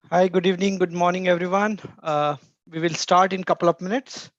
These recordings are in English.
Hi, good evening, good morning, everyone. We will start in a couple of minutes.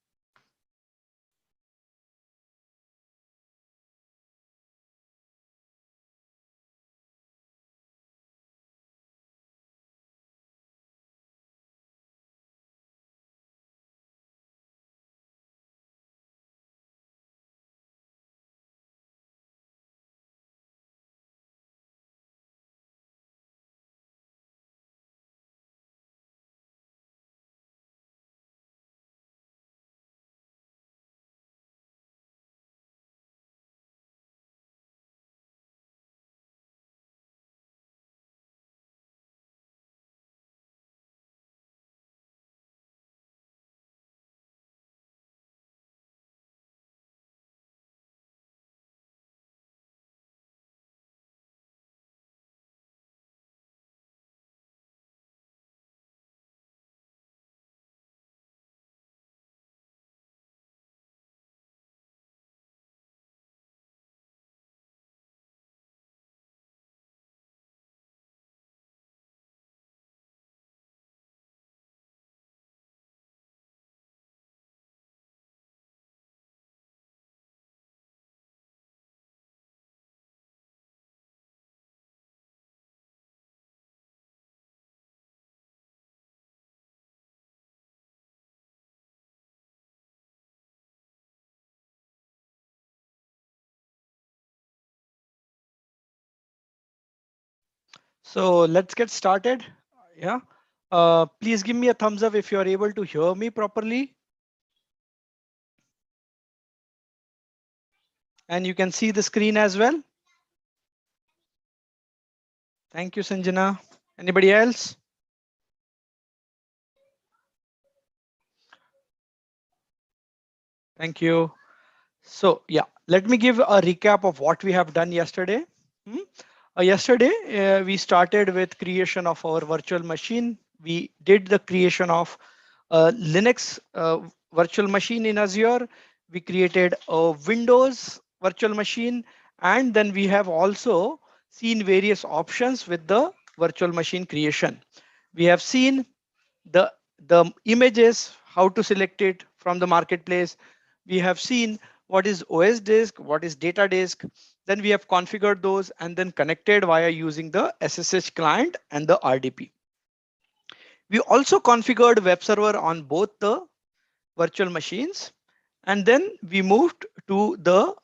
So let's get started. Yeah. Please give me a thumbs up if you are able to hear me properly. And you can see the screen as well. Thank you, Sanjana. Anybody else? Thank you. So yeah, let me give a recap of what we have done yesterday. Hmm? Yesterday, we started with creation of our virtual machine. We did the creation of Linux virtual machine in Azure. We created a Windows virtual machine, and then we have also seen various options with the virtual machine creation. We have seen the images, how to select it from the marketplace. We have seen what is OS disk, what is data disk. Then we have configured those and then connected via using the SSH client and the RDP. We also configured web server on both the virtual machines. And then we moved to the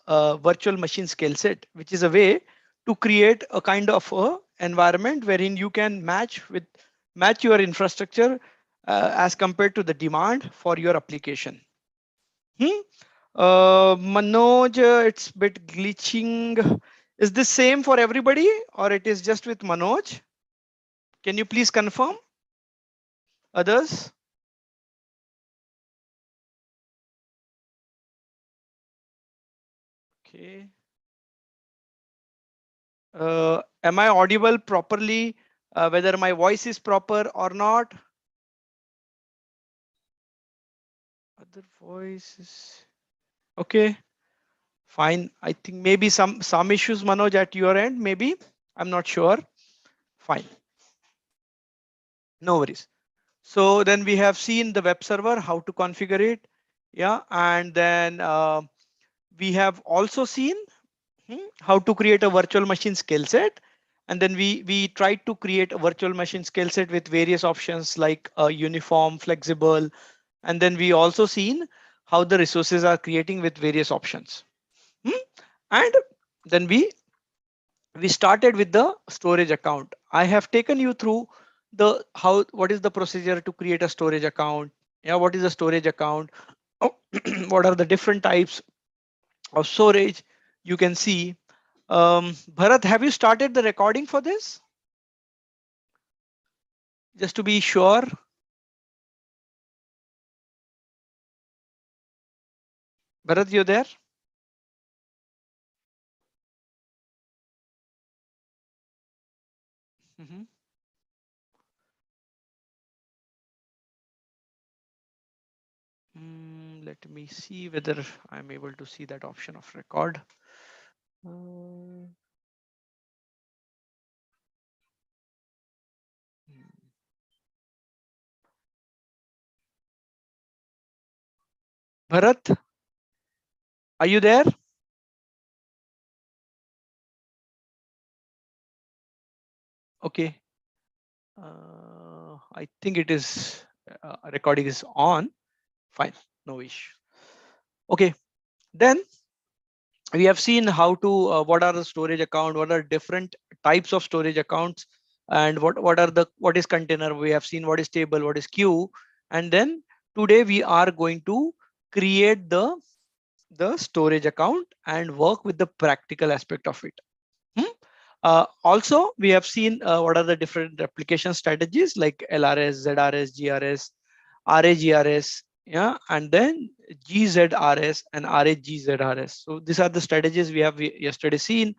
virtual machine scale set, which is a way to create a kind of a environment wherein you can match your infrastructure as compared to the demand for your application. Hmm? Manoj, it's a bit glitching. Is this same for everybody or it is just with Manoj? Can you please confirm? Others? Okay. Am I audible properly? Whether my voice is proper or not? Other voices. Okay, fine. I think maybe some issues, Manoj, at your end. Maybe I'm not sure. Fine, no worries. So then we have seen the web server, how to configure it. Yeah, and then we have also seen how to create a virtual machine skill set. And then we tried to create a virtual machine skill set with various options like uniform, flexible, and then we also seen how the resources are creating with various options. And then we started with the storage account. I have taken you through the what is the procedure to create a storage account. Yeah, what is a storage account? Oh, what are the different types of storage? You can see. Bharat, have you started the recording for this? Just to be sure. Bharat, you there? Mhm. Let me see whether I'm able to see that option of record. Uh, Bharat, are you there? Okay. I think it is recording is on. Fine, no issue. Okay, then we have seen how to what are the storage account, what are different types of storage accounts, and what is container. We have seen what is table, what is queue, and then today we are going to create the storage account and work with the practical aspect of it. Hmm? Also, we have seen what are the different replication strategies like LRS, ZRS, GRS, RAGRS, yeah, and then GZRS and RAGZRS. So these are the strategies we have yesterday seen.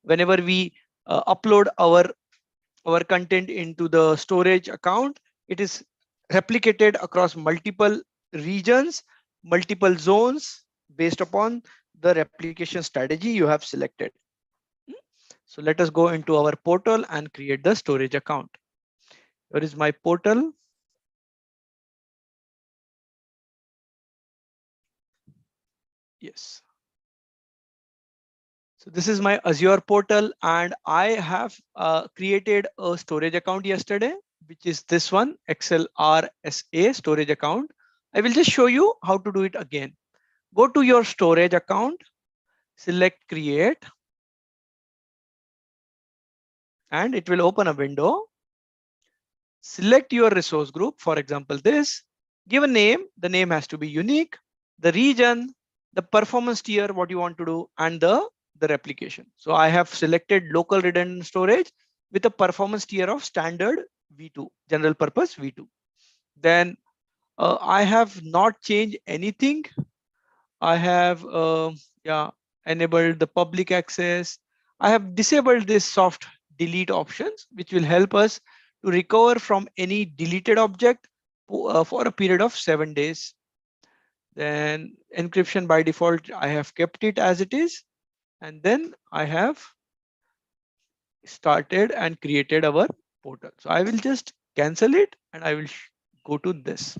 Whenever we upload our content into the storage account, it is replicated across multiple regions, multiple zones based upon the replication strategy you have selected. So let us go into our portal and create the storage account. Here is my portal. Yes. So this is my Azure portal, and I have created a storage account yesterday, which is this one, ExcelR storage account. I will just show you how to do it again. Go to your storage account, select create, and it will open a window. Select your resource group, for example, this. Give a name, the name has to be unique, the region, the performance tier, what you want to do, and the replication. So I have selected local redundant storage with a performance tier of standard V2, general purpose V2. Then I have not changed anything. I have yeah, enabled the public access. I have disabled this soft delete options, which will help us to recover from any deleted object for a period of 7 days. Then encryption by default, I have kept it as it is. And then I have started and created our portal. So I will just cancel it and I will go to this.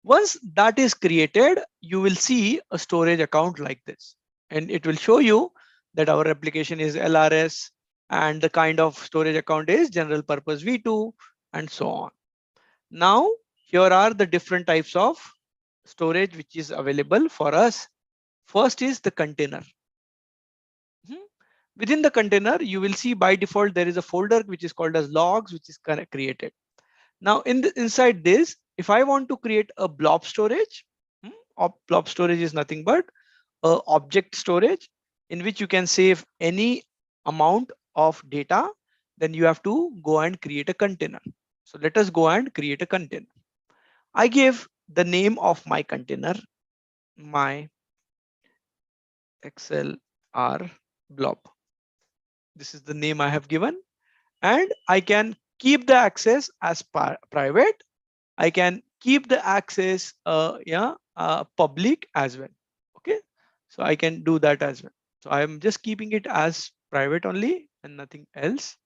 Once that is created, you will see a storage account like this, and it will show you that our application is LRS and the kind of storage account is general purpose V2 and so on. Now, here are the different types of storage which is available for us. First is the container. Within the container, you will see by default there is a folder which is called as logs, which is created. Now inside this, if I want to create a blob storage, blob storage is nothing but a object storage in which you can save any amount of data, then you have to go and create a container. So let us go and create a container. I give the name of my container, my ExcelR blob. This is the name I have given, and I can keep the access as private. I can keep the access public as well. Okay, so I can do that as well. So I'm just keeping it as private only and nothing else,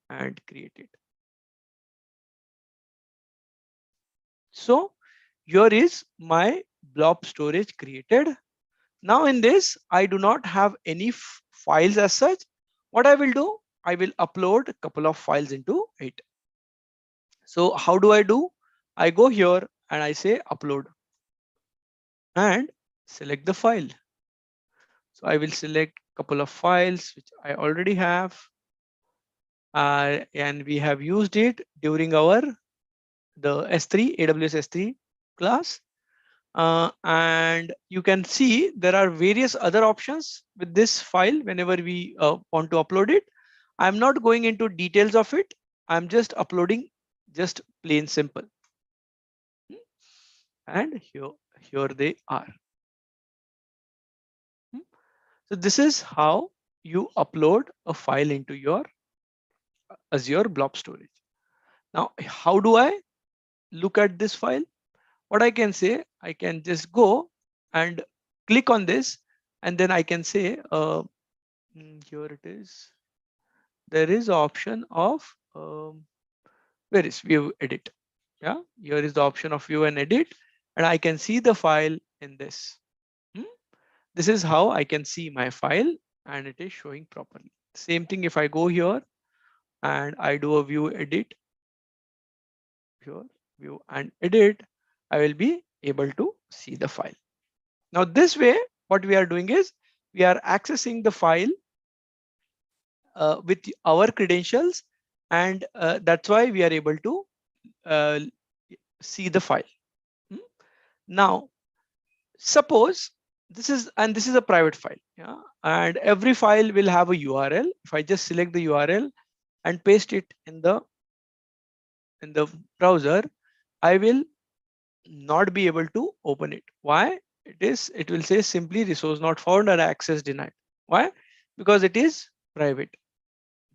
and create it. So here is my blob storage created. Now in this, I do not have any files as such. What I will do, I will upload a couple of files into it. So how do I do? I go here and I say upload and select the file. So I will select a couple of files which I already have, and we have used it during our the S3 AWS S3 class. And you can see there are various other options with this file whenever we want to upload it. I'm not going into details of it. I'm just uploading just plain simple. And here they are. So this is how you upload a file into your Azure blob storage. Now, how do I look at this file? What I can say, I can just go and click on this, and then I can say, here it is. There is option of where is view edit. Yeah, here is the option of view and edit. and I can see the file in this. Hmm? This is how I can see my file and it is showing properly. Same thing if I go here and I do a view edit here, view and edit, I will be able to see the file. Now this way, what we are doing is we are accessing the file with our credentials, and that's why we are able to uh, see the file. Hmm? Now, suppose this is a private file, yeah, and every file will have a URL. If I just select the URL and paste it in the browser, I will not be able to open it. Why? It will say simply resource not found or access denied. Why? Because it is private.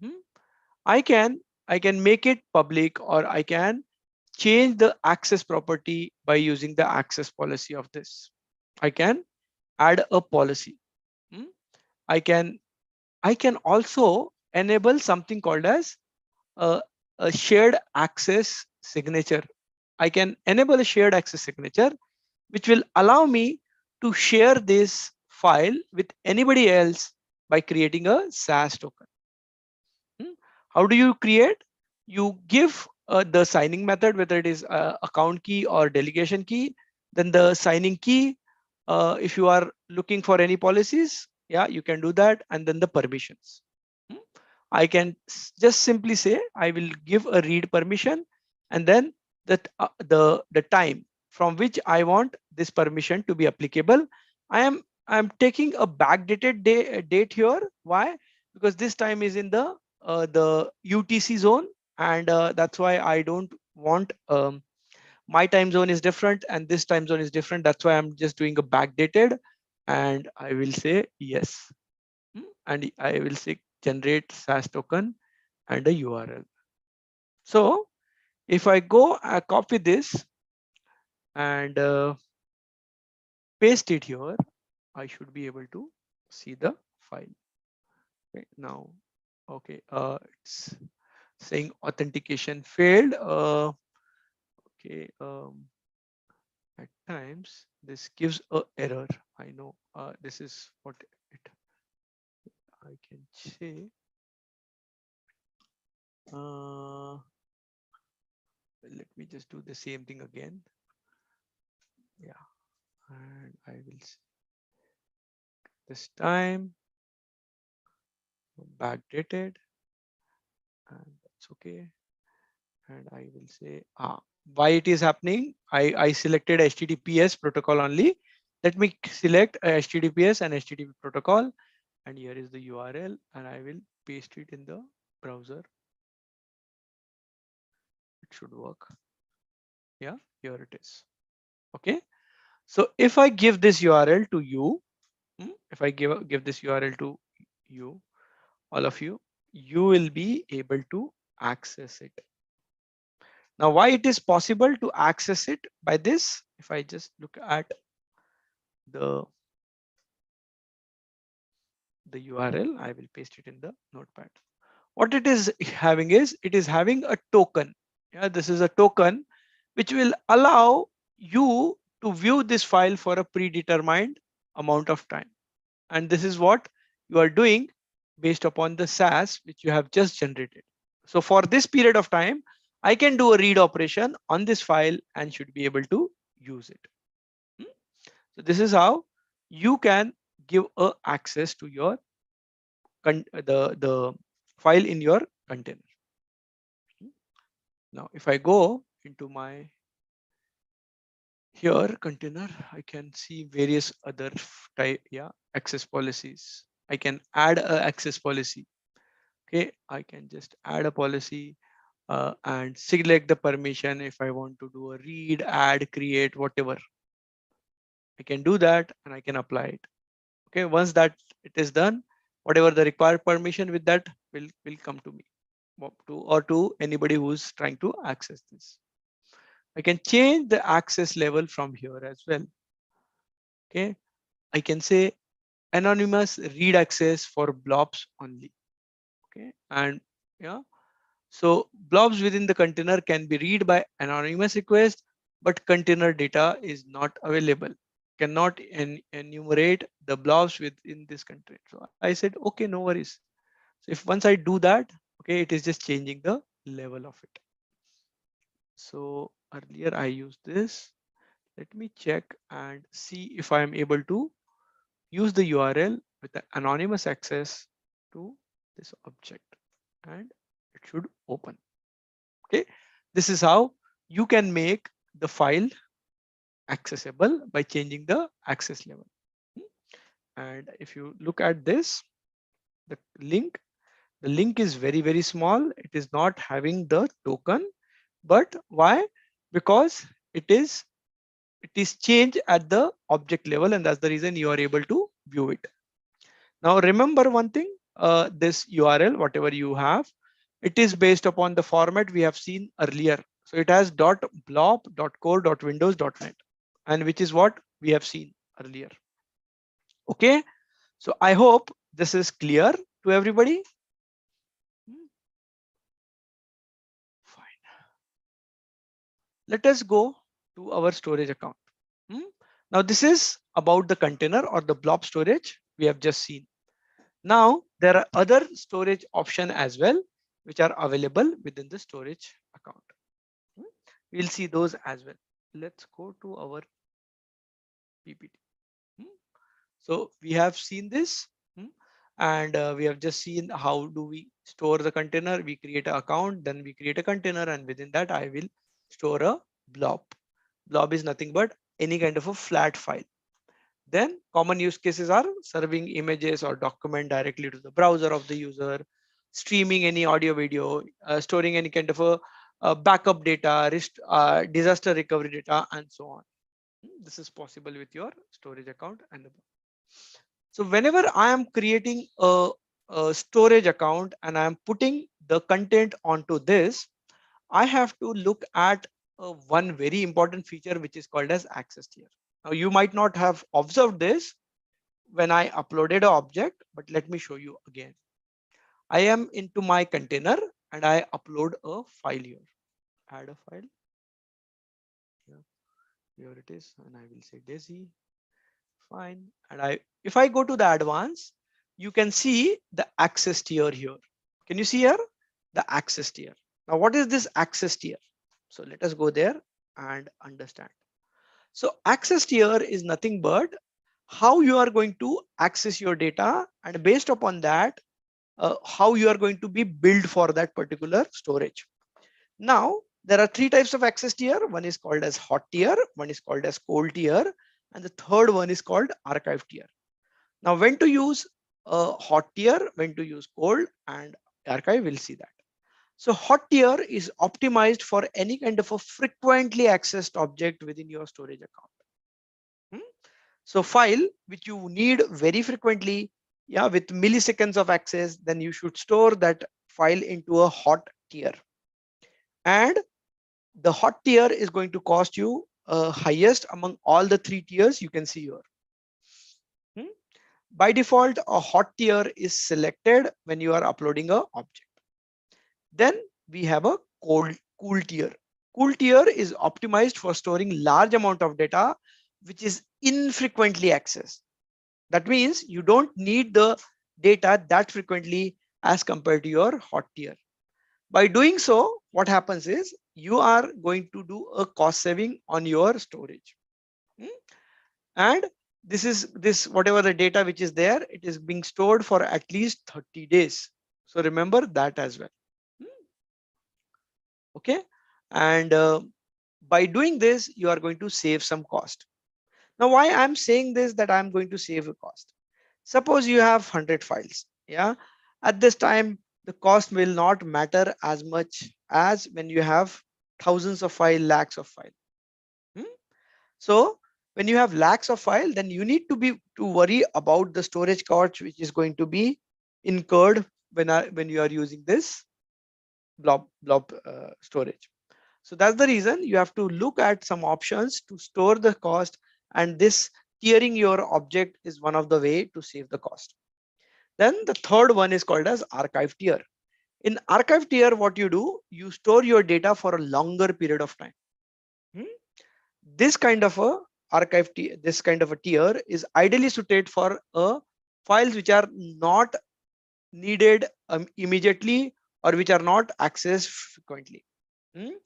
Hmm? I can I can make it public, or I can change the access property by using the access policy of this. I can add a policy. Hmm? I can I can also enable something called as a, a shared access signature. I can enable a shared access signature, which will allow me to share this file with anybody else by creating a SAS token. Hmm? How do you create? You give the signing method, whether it is account key or delegation key, then the signing key. If you are looking for any policies, yeah, you can do that, and then the permissions. Hmm? I can just simply say I will give a read permission, and then the time from which I want this permission to be applicable. I am taking a backdated date here. Why? Because this time is in the UTC zone, and that's why I don't want my time zone is different and this time zone is different. That's why I'm just doing a backdated, and I will say yes. And I will say generate SAS token and a URL. So if I go copy this and paste it here, I should be able to see the file. Okay, now, okay, it's saying authentication failed. Okay, at times this gives a error. I know this is what it I can say. Let me just do the same thing again. Yeah, and I will this time backdated, and that's okay. And I will say why it is happening. I selected HTTPS protocol only. Let me select HTTPS and HTTP protocol, and here is the URL, and I will paste it in the browser. It should work. Yeah, here it is. Okay, so if I give this URL to you, if I give this URL to you, all of you, you will be able to access it. Now, why it is possible to access it by this? If I just look at the URL, I will paste it in the notepad. What it is having is it is having a token. Yeah, this is a token which will allow you to view this file for a predetermined amount of time. And this is what you are doing based upon the SAS which you have just generated. So for this period of time, I can do a read operation on this file and should be able to use it. So this is how you can give a access to your the file in your container. Now, if I go into my here container, I can see various other type, yeah, access policies. I can add a access policy. Okay, I can just add a policy and select the permission. If I want to do a read, add, create, whatever, I can do that and I can apply it. Okay, once that it is done, whatever the required permission with that will come to me or to anybody who's trying to access this. I can change the access level from here as well. Okay, I can say anonymous read access for blobs only. Okay, and yeah, so blobs within the container can be read by anonymous request but container data is not available. Cannot enumerate the blobs within this container. So I said, okay, no worries. So if once I do that, okay, it is just changing the level of it. So earlier I used this. Let me check and see if I am able to use the URL with an anonymous access to this object, and it should open. Okay, this is how you can make the file accessible by changing the access level. And if you look at this, the link is very, very small. It is not having the token. But why? Because it is changed at the object level, and that's the reason you are able to view it. Now remember one thing, this URL, whatever you have, it is based upon the format we have seen earlier. So it has .blob.core.windows.net, and which is what we have seen earlier. Okay, so I hope this is clear to everybody. Fine. Let us go to our storage account. Now this is about the container or the blob storage we have just seen. Now there are other storage options as well, which are available within the storage account. We'll see those as well. Let's go to our PPT. So we have seen this, and we have just seen how do we store the container. We create an account, then we create a container, and within that I will store a blob. Blob is nothing but any kind of a flat file. Then common use cases are serving images or document directly to the browser of the user, streaming any audio video, storing any kind of a backup data, disaster recovery data, and so on. This is possible with your storage account. And so whenever I am creating a storage account and I am putting the content onto this, I have to look at one very important feature which is called as access tier. Now you might not have observed this when I uploaded an object, but let me show you again. I am into my container and I upload a file here. Add a file. Here it is, and I will say Daisy. Fine. And if I go to the advanced, you can see the access tier here. Can you see here the access tier? Now, what is this access tier? So let us go there and understand. So access tier is nothing but how you are going to access your data, and based upon that, how you are going to be billed for that particular storage. Now, there are three types of access tier. One is called as hot tier, one is called as cold tier, and the third one is called archive tier. Now, when to use hot tier, when to use cold, and archive, we'll see that. So hot tier is optimized for any kind of a frequently accessed object within your storage account. So file which you need very frequently, yeah, with milliseconds of access, then you should store that file into a hot tier. And the hot tier is going to cost you highest among all the three tiers you can see here. By default, a hot tier is selected when you are uploading a object. Then we have a cool tier. Cool tier is optimized for storing large amount of data which is infrequently accessed. That means you don't need the data that frequently as compared to your hot tier. By doing so, what happens is you are going to do a cost saving on your storage. And this whatever the data which is there, it is being stored for at least 30 days. So remember that as well. Okay. And by doing this, you are going to save some cost. Now, why I'm saying this, that I'm going to save a cost. Suppose you have 100 files. Yeah. At this time, the cost will not matter as much as when you have thousands of files, lakhs of files. So when you have lakhs of files, then you need to worry about the storage cost, which is going to be incurred when you are using this blob storage. So that's the reason you have to look at some options to store the cost, and this tiering your object is one of the way to save the cost. Then the third one is called as archive tier. In archive tier, what you do, you store your data for a longer period of time. this kind of a this kind of a tier is ideally suited for files which are not needed immediately, or which are not accessed frequently. Hmm?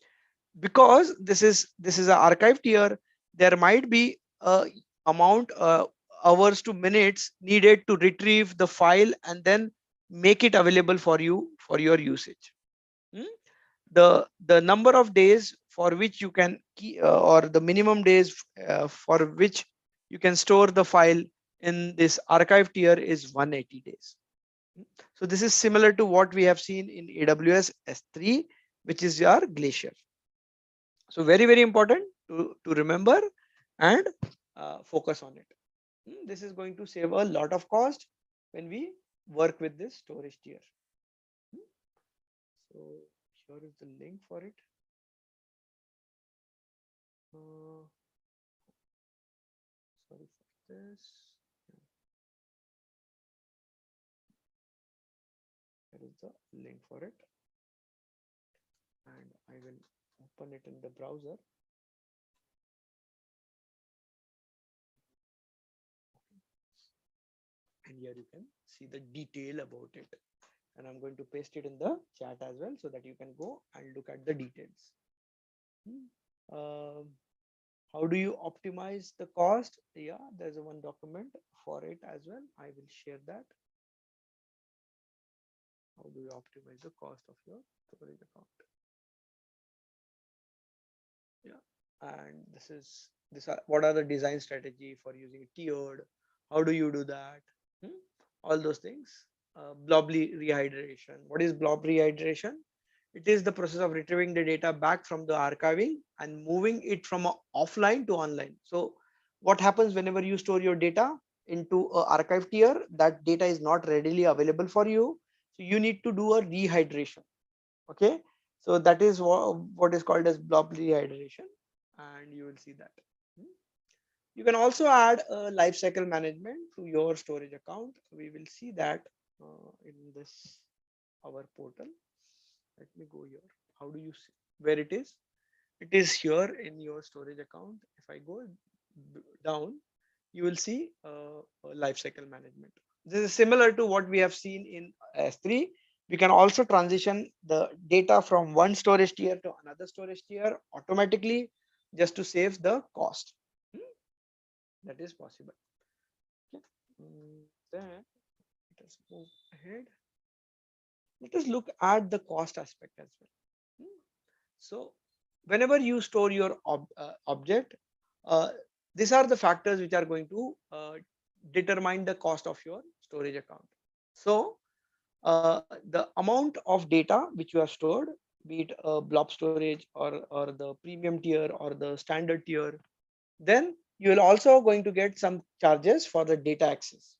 Because this is an archive tier, there might be a amount hours to minutes needed to retrieve the file and then make it available for you for your usage. Hmm? The number of days for which you can or the minimum days for which you can store the file in this archive tier is 180 days. So this is similar to what we have seen in AWS S3, which is your Glacier. So very important to remember and focus on it. This is going to save a lot of cost when we work with this storage tier. So here is the link for it. Sorry for this. Here is the link for it, and I will open it in the browser. And here you can see the detail about it, and I'm going to paste it in the chat as well so that you can go and look at the details. How do you optimize the cost? Yeah, there's a one document for it as well. I will share that. How do you optimize the cost of your storage account? Yeah, and what are the design strategy for using tiered? How do you do that? All those things. Blob rehydration. What is blob rehydration? It is the process of retrieving the data back from the archiving and moving it from offline to online. So what happens whenever you store your data into a archive tier, that data is not readily available for you. So you need to do a rehydration. Okay. So that is what is called as blob rehydration, and you will see that. You can also add a lifecycle management to your storage account. We will see that in this our portal. Let me go here. How do you see where it is? It is here in your storage account. If I go down, you will see lifecycle management. This is similar to what we have seen in S3. We can also transition the data from one storage tier to another storage tier automatically, just to save the cost. That is possible. Then let us move ahead. Let us look at the cost aspect as well. So whenever you store your object, uh, these are the factors which are going to determine the cost of your storage account. So the amount of data which you have stored, be it a blob storage or the premium tier or the standard tier, then you will also going to get some charges for the data access.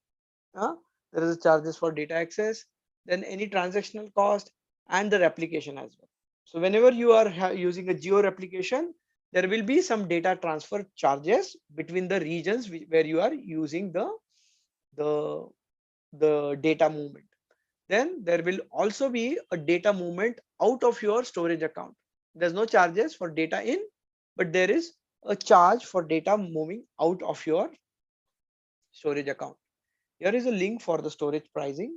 There is a charges for data access, then any transactional cost and the replication as well. So whenever you are using a geo replication, there will be some data transfer charges between the regions where you are using the the data movement. Then there will also be a data movement out of your storage account. There's no charges for data in, but there is a charge for data moving out of your storage account. Here is a link for the storage pricing.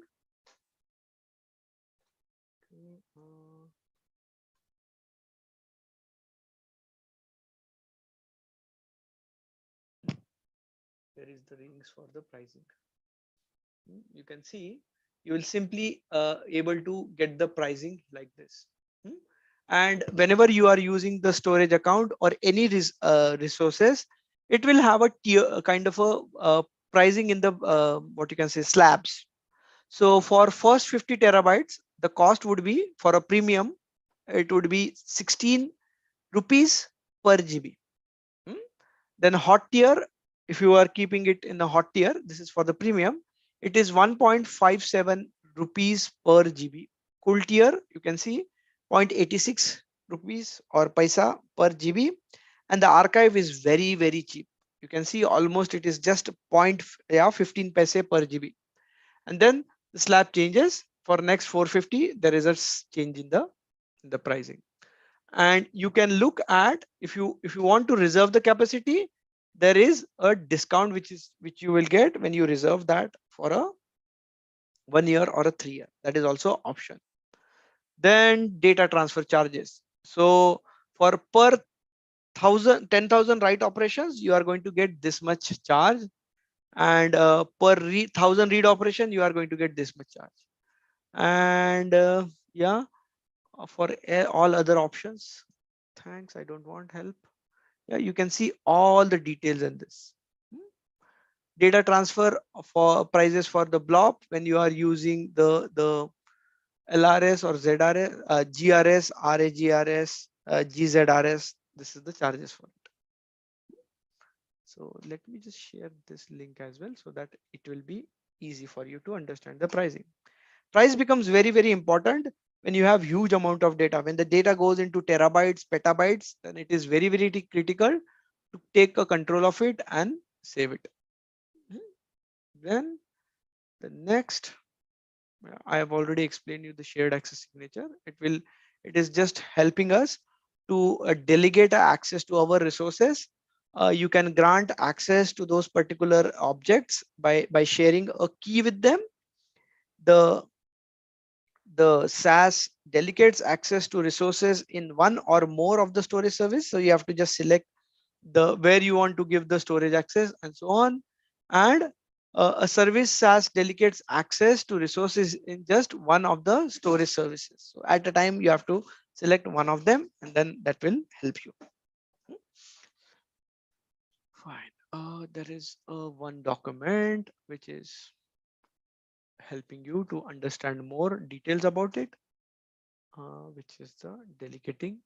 There is the links for the pricing. You can see you will simply able to get the pricing like this. And whenever you are using the storage account or any resources, it will have a tier kind of a pricing in the what you can say slabs. So for first 50 terabytes, the cost would be for a premium, it would be 16 rupees per GB. Then hot tier, if you are keeping it in the hot tier, this is for the premium, it is 1.57 rupees per GB. Cool tier, you can see 0.86 rupees or paisa per GB. And the archive is very cheap. You can see almost it is just 0.15 paise per GB. And then the slab changes for next 450. There is a change in the pricing. And you can look at, if you want to reserve the capacity, there is a discount which you will get when you reserve that for a 1 year or a 3 year. That is also option. Then data transfer charges. So for per 10,000 write operations, you are going to get this much charge, and per 1,000 read operation, you are going to get this much charge. And yeah, for all other options, thanks, I don't want help. Yeah, you can see all the details in this. Data transfer for prices for the blob when you are using the LRS or ZRS, GRS, RAGRS, GZRS. This is the charges for it. So let me just share this link as well so that it will be easy for you to understand the pricing. Price becomes very, very important when you have huge amount of data. When the data goes into terabytes, petabytes, then it is very, very critical to take a control of it and save it. Then the next, I have already explained you the shared access signature. It is just helping us to delegate access to our resources. You can grant access to those particular objects by sharing a key with them. The the SaaS delegates access to resources in one or more of the storage service. So you have to just select the where you want to give the storage access and so on. And a service SaaS delegates access to resources in just one of the storage services. So at a time you have to select one of them, and then that will help you. Fine. There is one document which is helping you to understand more details about it, which is the delegating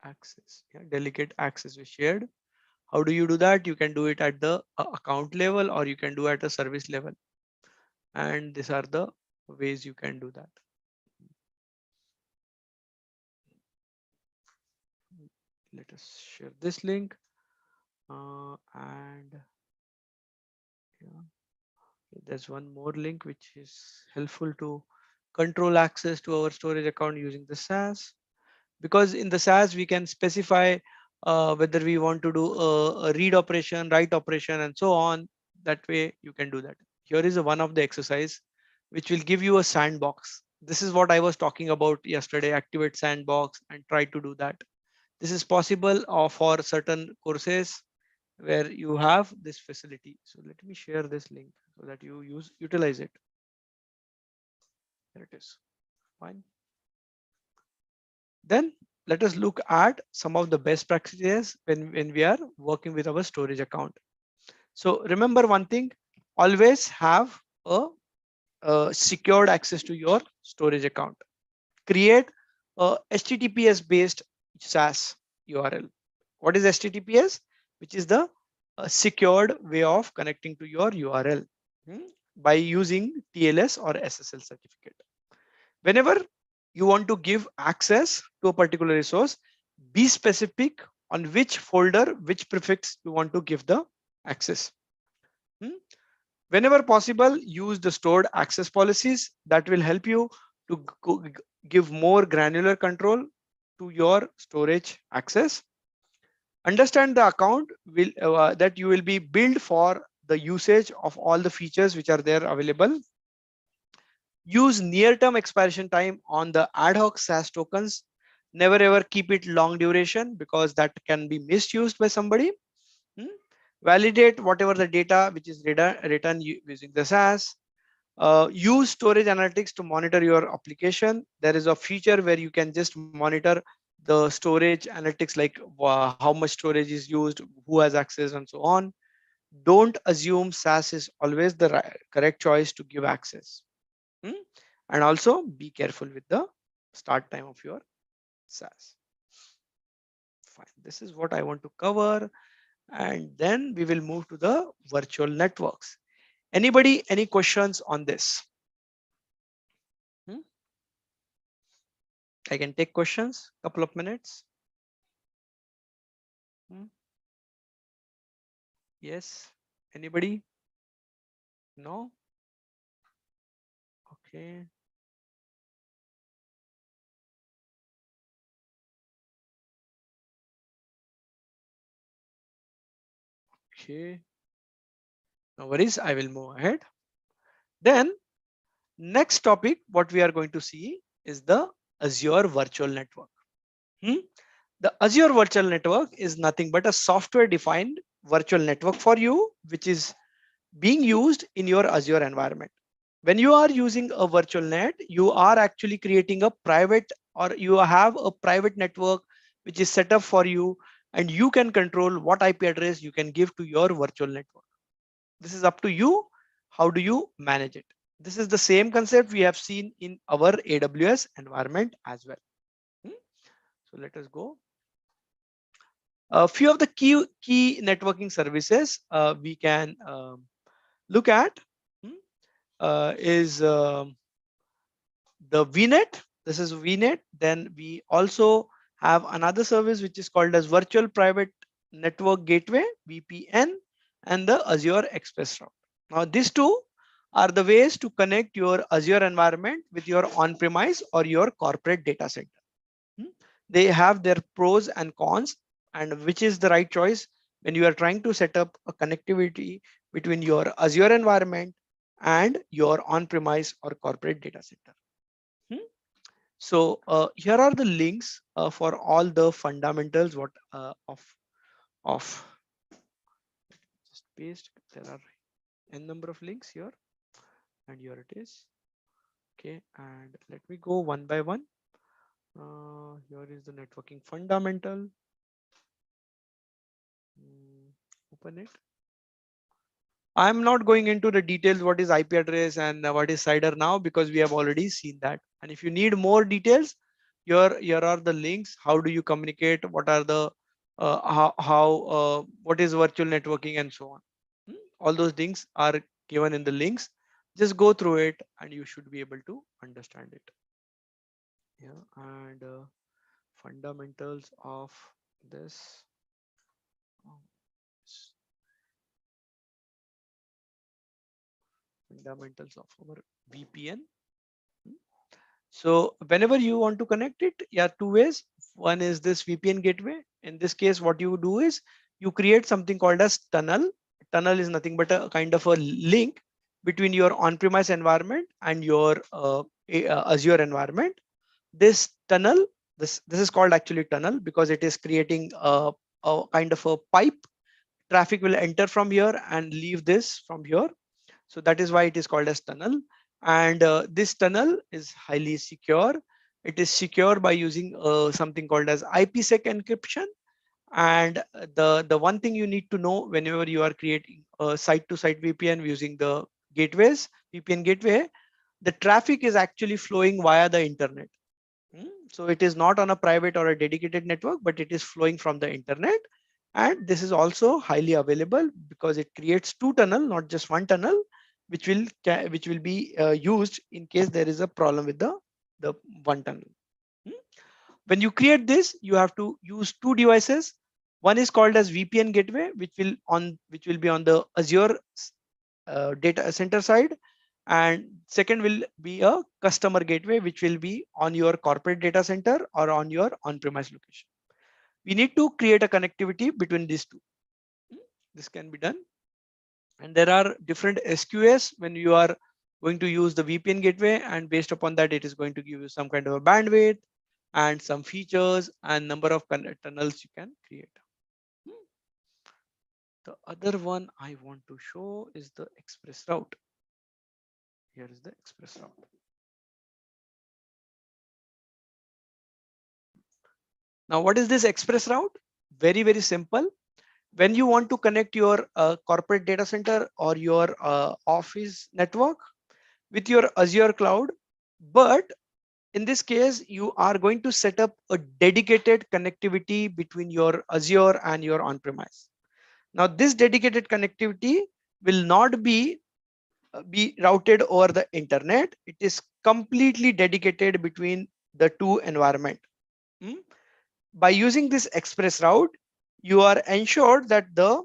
access. Yeah, delegate access is shared. How do you do that? You can do it at the account level, or you can do at a service level. And these are the ways you can do that. Let us share this link. And yeah, there's one more link which is helpful to control access to our storage account using the SaaS. Because in the SaaS we can specify whether we want to do a read operation, write operation, and so on. That way you can do that. Here is one of the exercise which will give you a sandbox. This is what I was talking about yesterday. Activate sandbox and try to do that. This is possible for certain courses where you have this facility. So let me share this link so that you utilize it. There it is. Fine. Then let us look at some of the best practices when we are working with our storage account. So remember one thing, always have a secured access to your storage account. Create a HTTPS based SaaS URL. What is HTTPS? Which is the secured way of connecting to your URL by using TLS or SSL certificate. Whenever you want to give access to a particular resource, be specific on which folder, which prefix you want to give the access. Whenever possible, use the stored access policies that will help you to give more granular control to your storage access. Understand the account that you will be billed for the usage of all the features which are there available. Use near-term expiration time on the ad hoc SaaS tokens. Never ever keep it long duration because that can be misused by somebody. Validate whatever the data which is written using the SaaS. Use storage analytics to monitor your application. There is a feature where you can just monitor the storage analytics, like how much storage is used, who has access, and so on. Don't assume SaaS is always the correct choice to give access. And also be careful with the start time of your SaaS. Fine. This is what I want to cover. And then we will move to the virtual networks. Anybody, any questions on this? I can take questions, couple of minutes. Yes, anybody? No? Okay. Okay, no worries. I will move ahead. Then next topic, what we are going to see is the Azure Virtual Network. Hmm? The Azure Virtual Network is nothing but a software defined virtual network for you, which is being used in your Azure environment. When you are using a virtual net, you are actually creating a private, or you have a private network which is set up for you, and you can control what IP address you can give to your virtual network. This is up to you. How do you manage it? This is the same concept we have seen in our AWS environment as well. Hmm? So let us go. A few of the key networking services we can look at is the VNet. This is VNet. Then we also have another service which is called as Virtual Private Network Gateway (VPN) and the Azure Express Route. Now these two are the ways to connect your Azure environment with your on-premise or your corporate data center. They have their pros and cons, and which is the right choice when you are trying to set up a connectivity between your Azure environment and your on-premise or corporate data center. So here are the links for all the fundamentals what of just paste. There are n number of links here, and here it is. Okay, and let me go one by one. Here is the networking fundamental. Open it. I'm not going into the details what is IP address and what is CIDR now, because we have already seen that. And if you need more details, here are the links. How do you communicate? What are the what is virtual networking and so on. All those things are given in the links. Just go through it and you should be able to understand it. Yeah, and fundamentals of this. Fundamentals of our VPN. So whenever you want to connect it, yeah, two ways. One is this VPN gateway. In this case, what you do is you create something called as tunnel. Tunnel is nothing but a kind of a link between your on-premise environment and your Azure environment. This tunnel, this is called actually tunnel because it is creating a kind of a pipe. Traffic will enter from here and leave this from here. So that is why it is called as tunnel. And this tunnel is highly secure. It is secure by using something called as IPsec encryption. And the one thing you need to know whenever you are creating a site-to-site VPN using the gateways, VPN gateway, the traffic is actually flowing via the internet. So it is not on a private or a dedicated network, but it is flowing from the internet. And this is also highly available because it creates two tunnel, not just one tunnel, which will be used in case there is a problem with the one tunnel. When you create this, you have to use two devices. One is called as VPN gateway, which will be on the Azure data center side, and second will be a customer gateway, which will be on your corporate data center or on your on-premise location. We need to create a connectivity between these two. This can be done, and there are different SQS when you are going to use the VPN gateway, and based upon that, it is going to give you some kind of a bandwidth and some features and number of tunnels you can create. The other one I want to show is the express route. Here is the express route. Now, what is this express route? Very, very simple. When you want to connect your corporate data center or your office network with your Azure cloud, but in this case, you are going to set up a dedicated connectivity between your Azure and your on-premise. Now, this dedicated connectivity will not be routed over the internet. It is completely dedicated between the two environment. By using this express route, you are ensured that the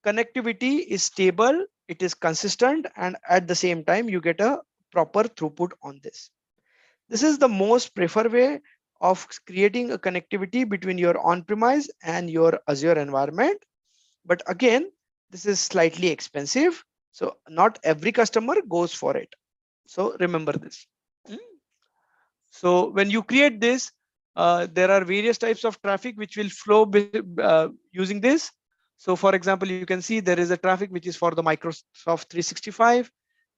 connectivity is stable, it is consistent, and at the same time, you get a proper throughput on this. This is the most preferred way of creating a connectivity between your on-premise and your Azure environment. But again, this is slightly expensive. So not every customer goes for it. So remember this. Mm. So when you create this, there are various types of traffic which will flow using this. So for example, you can see there is a traffic which is for the Microsoft 365.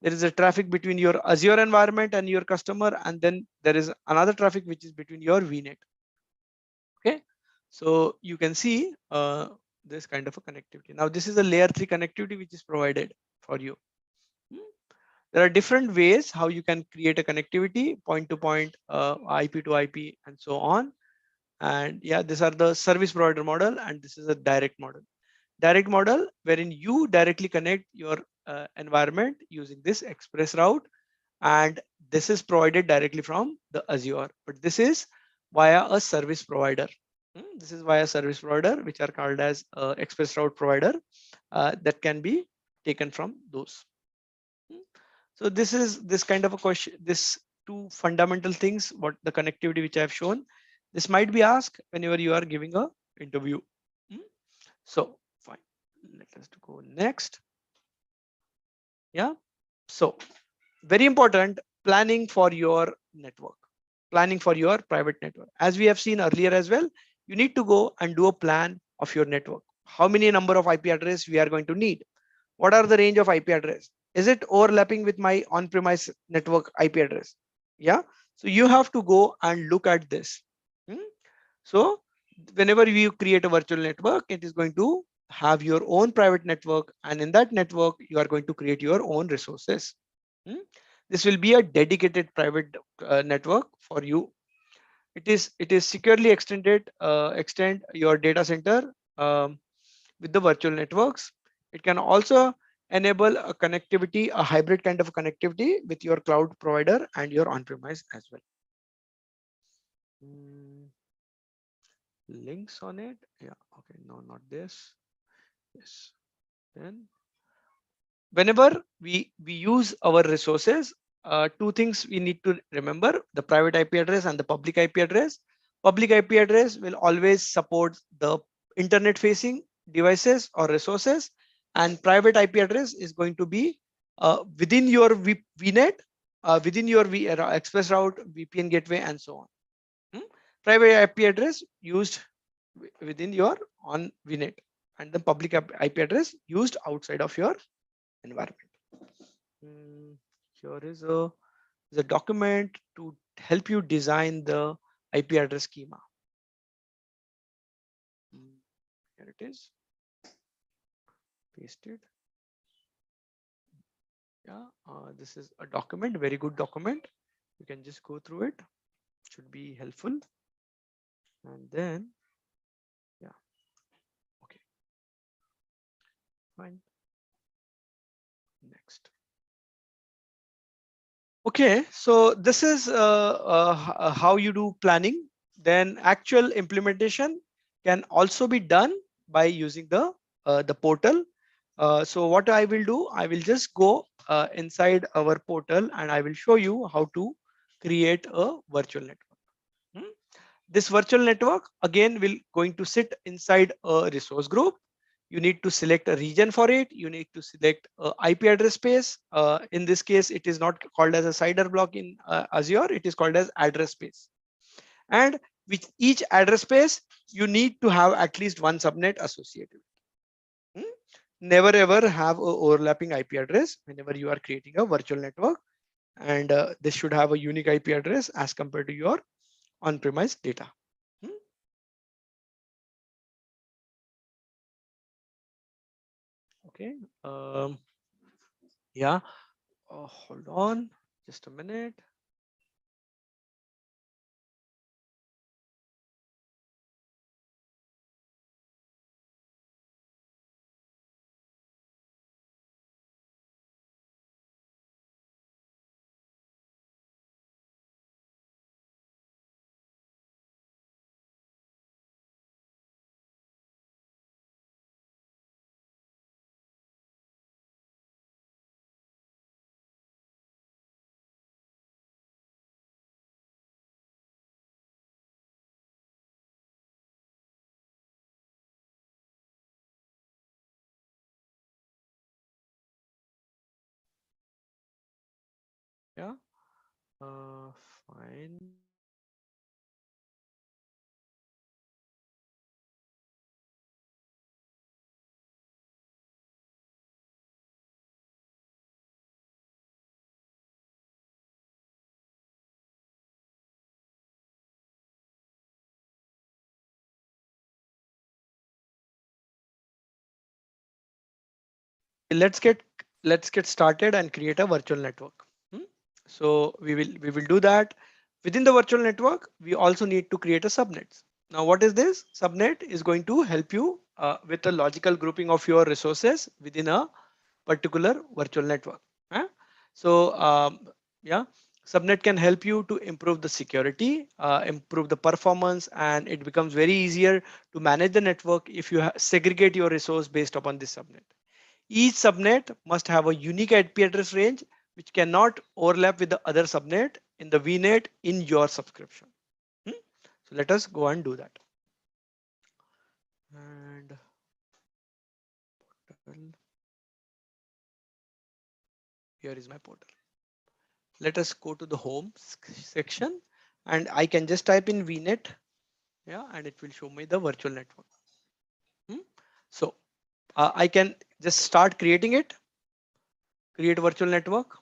There is a traffic between your Azure environment and your customer, and then there is another traffic which is between your VNet. Okay, so you can see this kind of a connectivity. Now this is a layer 3 connectivity which is provided for you. Hmm. There are different ways how you can create a connectivity, point to point, IP to IP, and so on. And yeah, these are the service provider model, and this is a direct model. Direct model wherein you directly connect your environment using this express route, and this is provided directly from the Azure. But this is via a service provider. This is via service provider, which are called as express route provider, that can be taken from those. Hmm. So this is this kind of a question, this two fundamental things, what the connectivity which I have shown. This might be asked whenever you are giving a interview. Hmm. So fine, let us go next. Yeah. So very important, planning for your network, planning for your private network. As we have seen earlier as well, you need to go and do a plan of your network. How many number of IP address we are going to need? What are the range of IP address? Is it overlapping with my on-premise network IP address? Yeah. So you have to go and look at this. Hmm? So whenever you create a virtual network, it is going to have your own private network, and in that network, you are going to create your own resources. Hmm? This will be a dedicated private network for you. It is securely extend your data center with the virtual networks. It can also enable a connectivity, a hybrid kind of connectivity with your cloud provider and your on-premise as well. Mm, links on it. Yeah. Okay. No, not this. Yes. Then whenever we use our resources, two things we need to remember: the private IP address and the public IP address. Public IP address will always support the internet facing devices or resources, and private IP address is going to be within your VNet, within your express route, VPN gateway, and so on. Hmm? Private IP address used within your on VNet, and the public IP address used outside of your environment. Mm, Here is a document to help you design the IP address schema. Mm, Here it is, pasted. Yeah, this is a document, very good document. You can just go through it. Should be helpful. And then, yeah, okay, fine. Next. Okay, so this is how you do planning. Then actual implementation can also be done by using the portal. So what I will do, I will just go inside our portal and I will show you how to create a virtual network. Hmm? This virtual network again will going to sit inside a resource group. You need to select a region for it. You need to select a IP address space. In this case, it is not called as a CIDR block in Azure. It is called as address space. And with each address space, you need to have at least one subnet associated. Hmm? Never ever have a overlapping IP address whenever you are creating a virtual network. And this should have a unique IP address as compared to your on-premise data. Hmm? Okay. Yeah. Hold on just a minute. Yeah, fine. Let's get started and create a virtual network. Hmm? So we will do that. Within the virtual network, we also need to create a subnet. Now, what is this? Subnet is going to help you with a logical grouping of your resources within a particular virtual network. Huh? So yeah, subnet can help you to improve the security, improve the performance, and it becomes very easier to manage the network if you segregate your resource based upon this subnet. Each subnet must have a unique IP address range which cannot overlap with the other subnet in the VNet in your subscription. Hmm? So let us go and do that. And well, here is my portal. Let us go to the home section and I can just type in VNet. Yeah, and it will show me the virtual network. Hmm? So I can just start creating it, create virtual network.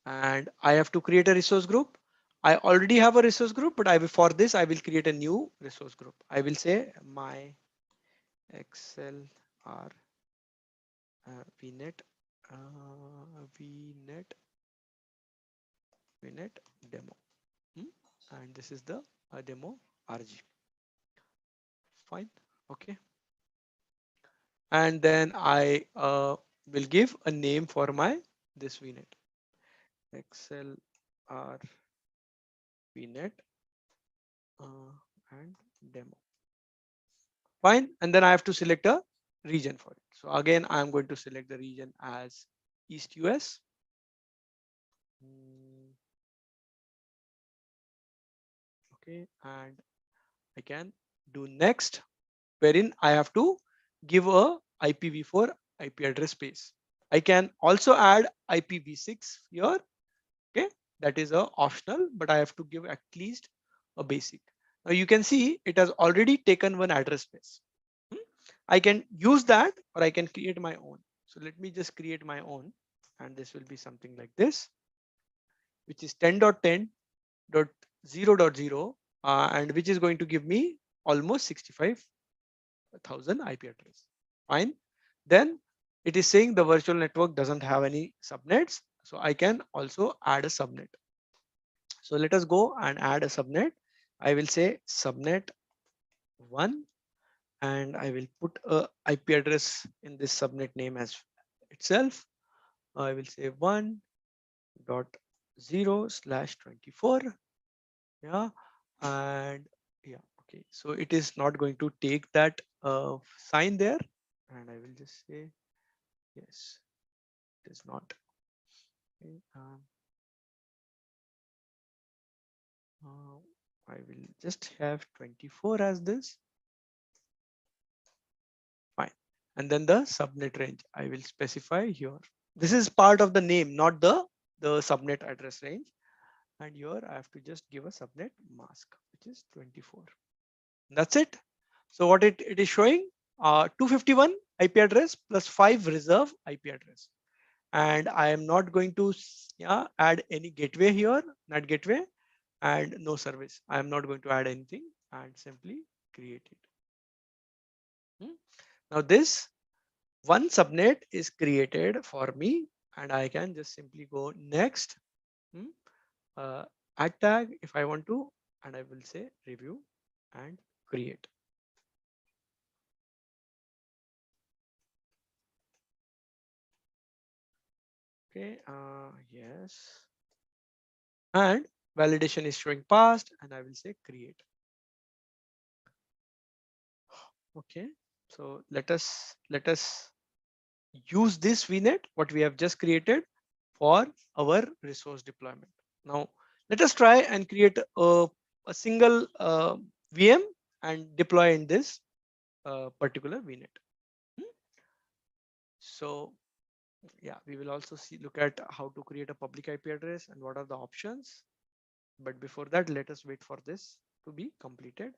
And I have to create a resource group. I already have a resource group, but for this, I will create a new resource group. I will say my ExcelR VNet VNet VNet demo. Hmm? And this is the demo RG. Fine. Okay. And then I will give a name for my this VNet. ExcelR VNet and demo. Fine. And then I have to select a region for it. So again, I'm going to select the region as East US. Okay. And I can do next, wherein I have to give a IPv4 IP address space. I can also add IPv6 here. Okay. That is a optional, but I have to give at least a basic. Now you can see it has already taken one address space. Hmm? I can use that or I can create my own. So let me just create my own and this will be something like this, which is 10.10.0.0 and which is going to give me almost 65,000 IP address. Fine. Then it is saying the virtual network doesn't have any subnets. So I can also add a subnet. So let us go and add a subnet. I will say subnet 1 and I will put a IP address in this subnet name as itself. I will say 1.0/24. Yeah, and yeah, okay. So it is not going to take that sign there, and I will just say yes. It is not. Okay, uh, I will just have 24 as this. Fine. And then the subnet range I will specify here. This is part of the name, not the subnet address range. And here I have to just give a subnet mask, which is 24. That's it. So what it is showing 251 IP address plus 5 reserve IP address. And I am not going to yeah, add any gateway here, not gateway and no service. I am not going to add anything and simply create it. Hmm. Now this one subnet is created for me and I can just simply go next. Hmm. Add tag if I want to, and I will say review and create. Okay, yes. And validation is showing passed and I will say create. Okay, so let us use this VNet, what we have just created for our resource deployment. Now let us try and create a single VM and deploy in this particular VNet. So yeah, we will also look at how to create a public IP address and what are the options. But before that, let us wait for this to be completed.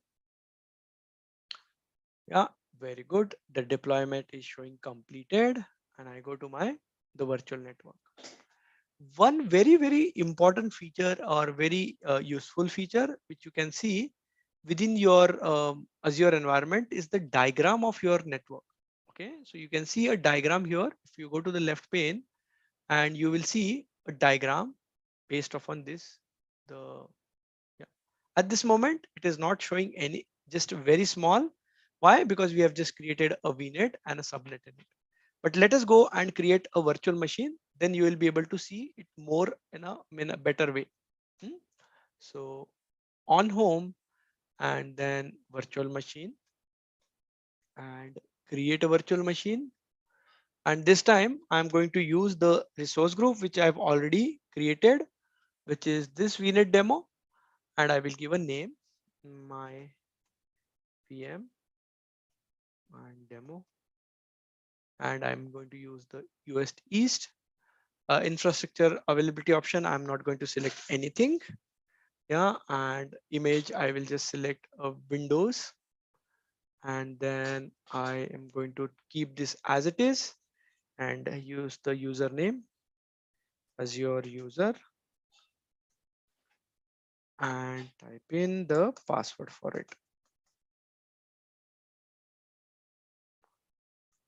Yeah, very good. The deployment is showing completed, and I go to the virtual network. One very important feature or very useful feature which you can see within your Azure environment is the diagram of your network. Okay, so you can see a diagram here. If you go to the left pane, and you will see a diagram based upon this. The Yeah, at this moment it is not showing any, just very small. Why? Because we have just created a VNet and a subnet in it. But let us go and create a virtual machine. Then you will be able to see it more in a better way. Hmm? So on home and then virtual machine and create a virtual machine. And this time I'm going to use the resource group which I've already created, which is this VNet demo. And I will give a name, my PM and demo. And I'm going to use the US East infrastructure availability option. I'm not going to select anything. Yeah, and image, I will just select a Windows, and then I am going to keep this as it is and use the username as your user and type in the password for it.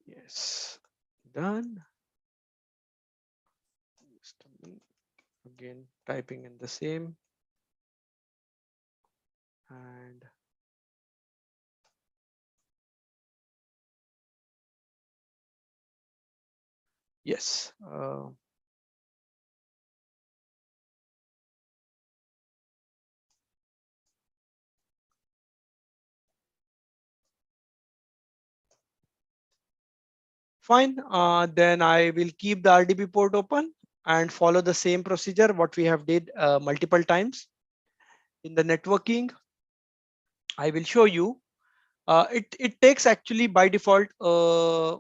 Yes, done. Just a minute. Again, typing in the same, and yes. Fine. Then I will keep the RDP port open and follow the same procedure what we have did multiple times in the networking. I will show you. It takes actually by default uh,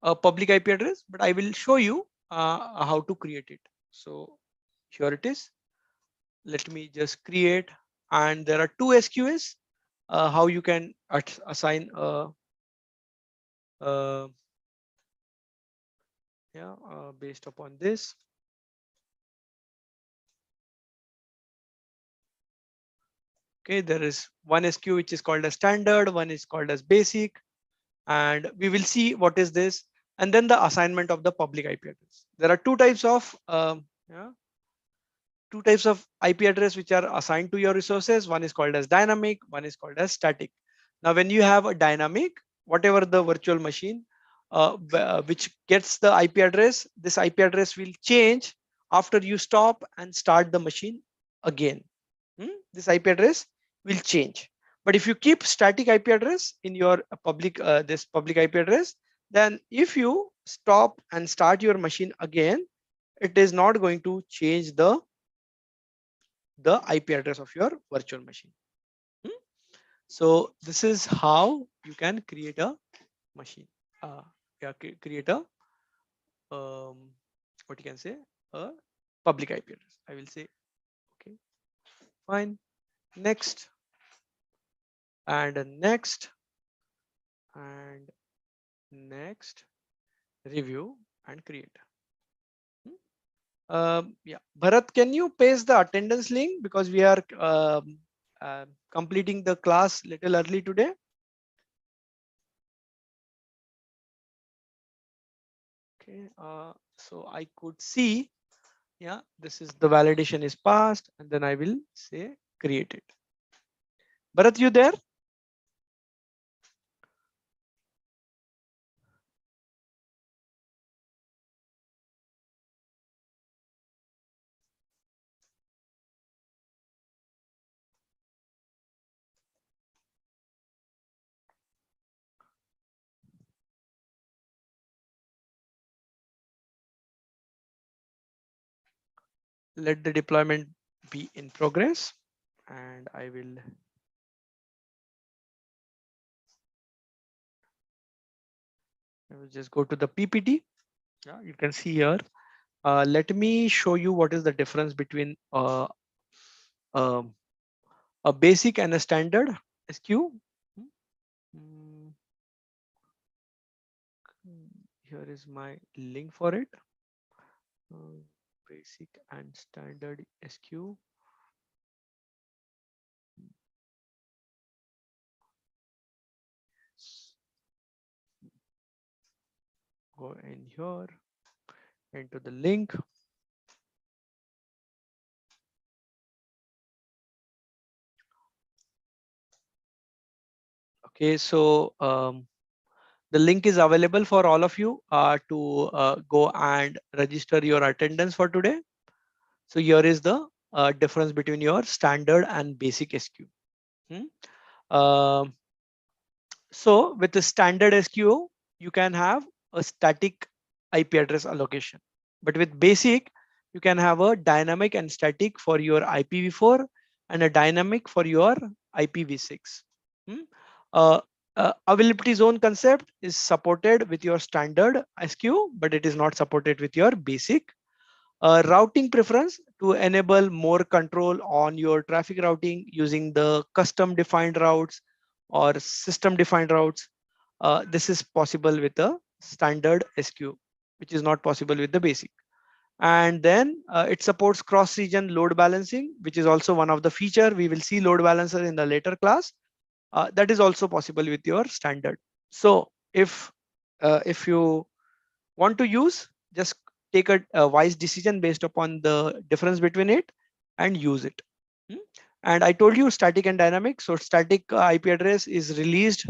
a public IP address, but I will show you how to create it. So here it is. Let me just create, and there are two SQS. How you can assign uh, yeah based upon this. Okay, there is one SQ which is called as standard, one is called as basic, and we will see what is this, and then the assignment of the public IP address. There are yeah, two types of IP address which are assigned to your resources. One is called as dynamic, one is called as static. Now, when you have a dynamic, whatever the virtual machine which gets the IP address, this IP address will change after you stop and start the machine again. This IP address will change. But if you keep static IP address in your this public IP address, then if you stop and start your machine again, it is not going to change the IP address of your virtual machine. Hmm? So this is how you can create a machine. Uh, yeah, create a what you can say, a public IP address. I will say okay, fine. Next and next and next, review and create. Hmm? Yeah, Bharat, can you paste the attendance link because we are completing the class little early today. Okay, so I could see, yeah, this is the validation is passed, and then I will say create it. Bharat, you there? Let the deployment be in progress, and I will I will just go to the PPT. Yeah, you can see here. Let me show you what is the difference between um, a basic and a standard SQ. Mm, Here is my link for it. Basic and standard SQ. Go in here, into the link. Okay, so the link is available for all of you to go and register your attendance for today. So here is the difference between your standard and basic SQ. Hmm? Um, so with the standard SQO, you can have a static IP address allocation. But with basic, you can have a dynamic and static for your IPv4 and a dynamic for your IPv6. Hmm? Uh, Availability zone concept is supported with your standard SQ, but it is not supported with your basic. Routing preference to enable more control on your traffic routing using the custom defined routes or system defined routes. This is possible with a standard SQ, which is not possible with the basic. And then it supports cross region load balancing, which is also one of the feature. We will see load balancer in the later class. That is also possible with your standard. So if you want to use, just take a wise decision based upon the difference between it and use it. Hmm? And I told you static and dynamic. So static IP address is released.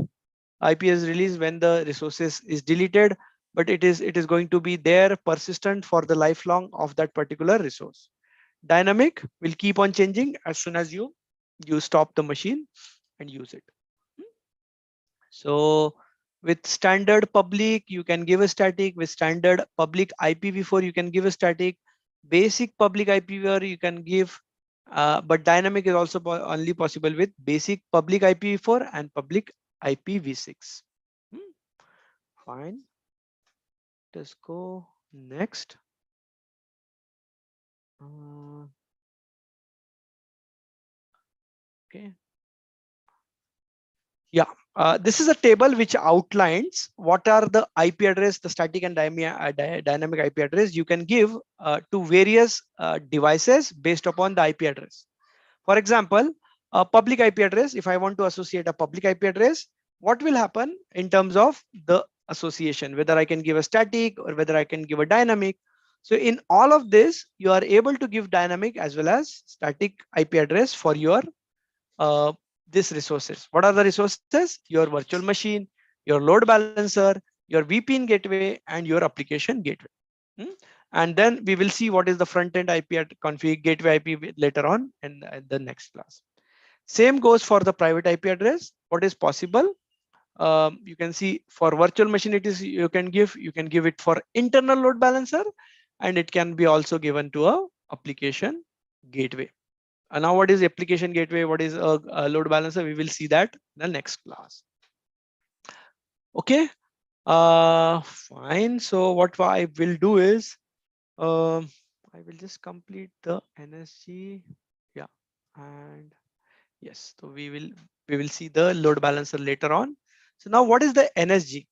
IP is released when the resources is deleted, but it is going to be there persistent for the lifelong of that particular resource. Dynamic will keep on changing as soon as you stop the machine and use it. So with standard public, you can give a static. With standard public IPv4, you can give a static. Basic public IPv4, you can give, but dynamic is also only possible with basic public IPv4 and public IPv6. Hmm, Fine. Let's go next. Uh, okay. Yeah, this is a table which outlines what are the IP address, the static and dynamic IP address you can give to various devices based upon the IP address. For example, a public IP address, if I want to associate a public IP address, what will happen in terms of the association, whether I can give a static or whether I can give a dynamic. So in all of this, you are able to give dynamic as well as static IP address for your uh, these resources. What are the resources? Your virtual machine, your load balancer, your VPN gateway, and your application gateway. Hmm? And then we will see what is the front end IP config gateway IP later on in the next class. Same goes for the private IP address. What is possible? You can see for virtual machine, you can give it for internal load balancer, and it can be also given to a application gateway. Now what is application gateway? What is a load balancer? We will see that in the next class. Okay, fine. So what I will do is I will just complete the NSG. Yeah, and yes, so we will see the load balancer later on. So now what is the NSG?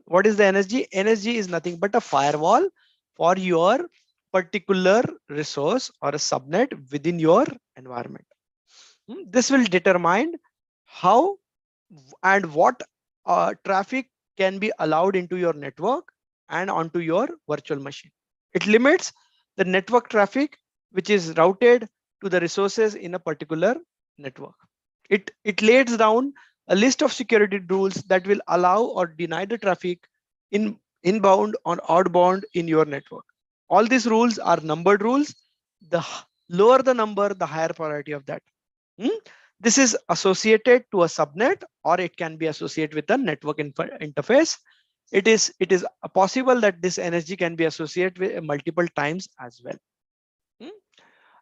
What is the NSG? NSG is nothing but a firewall for your particular resource or a subnet within your environment. This will determine how and what traffic can be allowed into your network and onto your virtual machine. It limits the network traffic which is routed to the resources in a particular network. It lays down a list of security rules that will allow or deny the traffic inbound or outbound in your network. All these rules are numbered rules. The lower the number, the higher priority of that. Hmm? This is associated to a subnet, or it can be associated with a network interface. It is possible that this energy can be associated with multiple times as well. Hmm?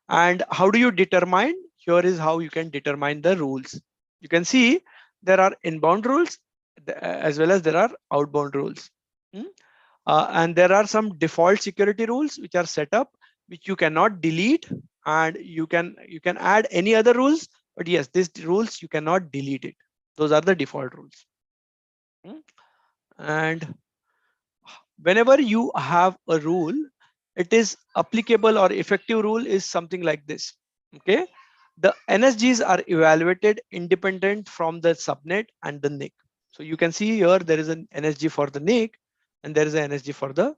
And how do you determine? Here is how you can determine the rules. You can see there are inbound rules as well as there are outbound rules. And there are some default security rules which are set up, which you cannot delete, and you can add any other rules, but yes, these rules you cannot delete it. Those are the default rules. And whenever you have a rule, it is applicable or effective rule is something like this. Okay, the NSGs are evaluated independent from the subnet and the NIC. So you can see here there is an NSG for the NIC and there is an NSG for the.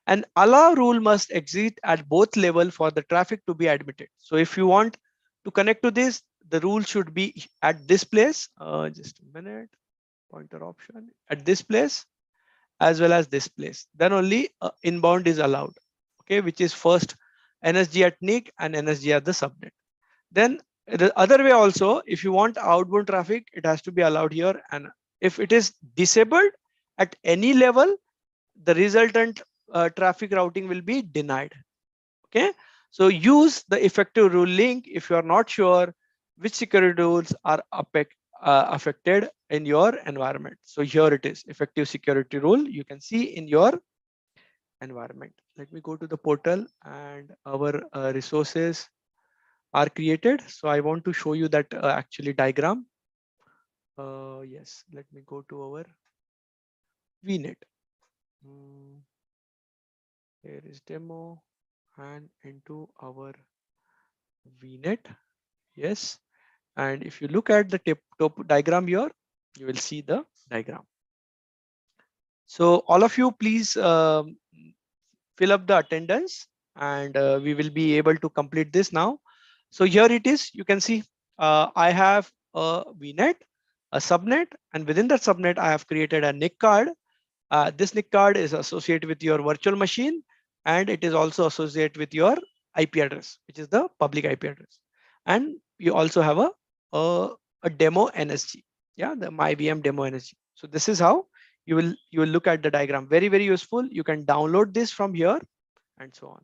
An allow rule must exist at both level for the traffic to be admitted. So if you want to connect to this, the rule should be at this place. Just a minute, pointer option at this place as well as this place. Then only inbound is allowed. Okay, which is first NSG at NIC and NSG at the subnet. Then the other way also, if you want outbound traffic, it has to be allowed here. And if it is disabled at any level, the resultant traffic routing will be denied. Okay, so use the effective rule link if you are not sure which security rules are affected in your environment. So here it is, effective security rule you can see in your environment. Let me go to the portal and our resources are created. So I want to show you that actually diagram. Yes, let me go to our VNet. Here is demo and into our VNet. Yes, and if you look at the top diagram here, you will see the diagram. So all of you, please fill up the attendance, and we will be able to complete this now. So here it is. You can see I have a VNet, a subnet, and within that subnet, I have created a NIC card. This NIC card is associated with your virtual machine, and it is also associated with your IP address, which is the public IP address. And you also have a demo NSG, yeah, the my VM demo NSG. So this is how you will look at the diagram. Very, very useful. You can download this from here and so on.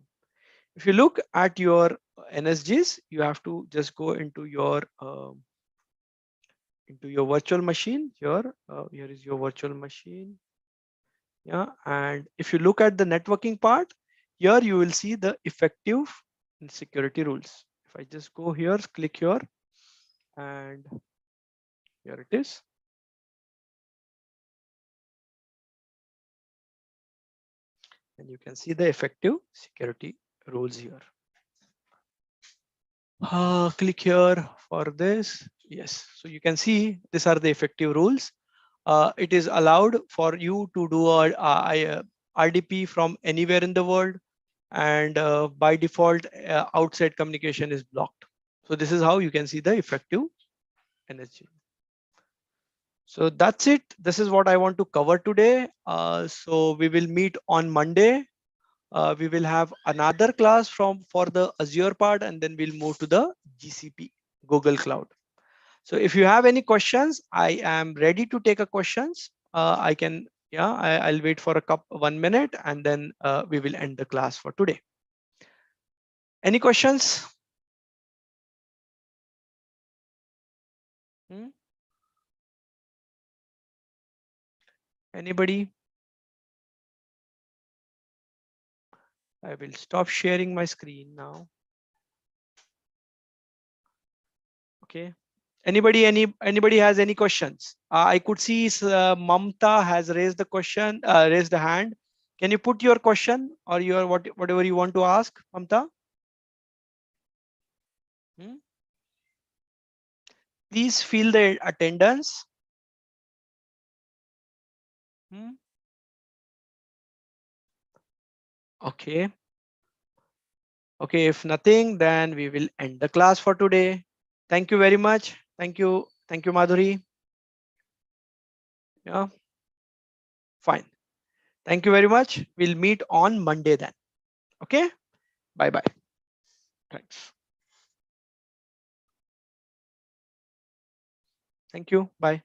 If you look at your NSGs, you have to just go into your virtual machine here. Here is your virtual machine. Yeah, and if you look at the networking part, here you will see the effective security rules. If I just go here, click here, and here it is. And you can see the effective security rules here. Click here for this. Yes, so you can see these are the effective rules. It is allowed for you to do a RDP from anywhere in the world, and by default, outside communication is blocked. So this is how you can see the effective energy. So that's it. This is what I want to cover today. So we will meet on Monday. We will have another class for the Azure part, and then we'll move to the GCP, Google Cloud. So if you have any questions, I am ready to take a questions. I can, yeah, I'll wait for 1 minute, and then we will end the class for today. Any questions? Anybody? I will stop sharing my screen now. Okay. Anybody has any questions? I could see Mamta has raised the question, raised the hand. Can you put your question or your whatever you want to ask, Mamta? Please fill the attendance. Okay. Okay, if nothing, then we will end the class for today. Thank you very much. Thank you. Thank you, Madhuri. Yeah. Fine. Thank you very much. We'll meet on Monday then. Okay. Bye-bye. Thanks. Thank you. Bye.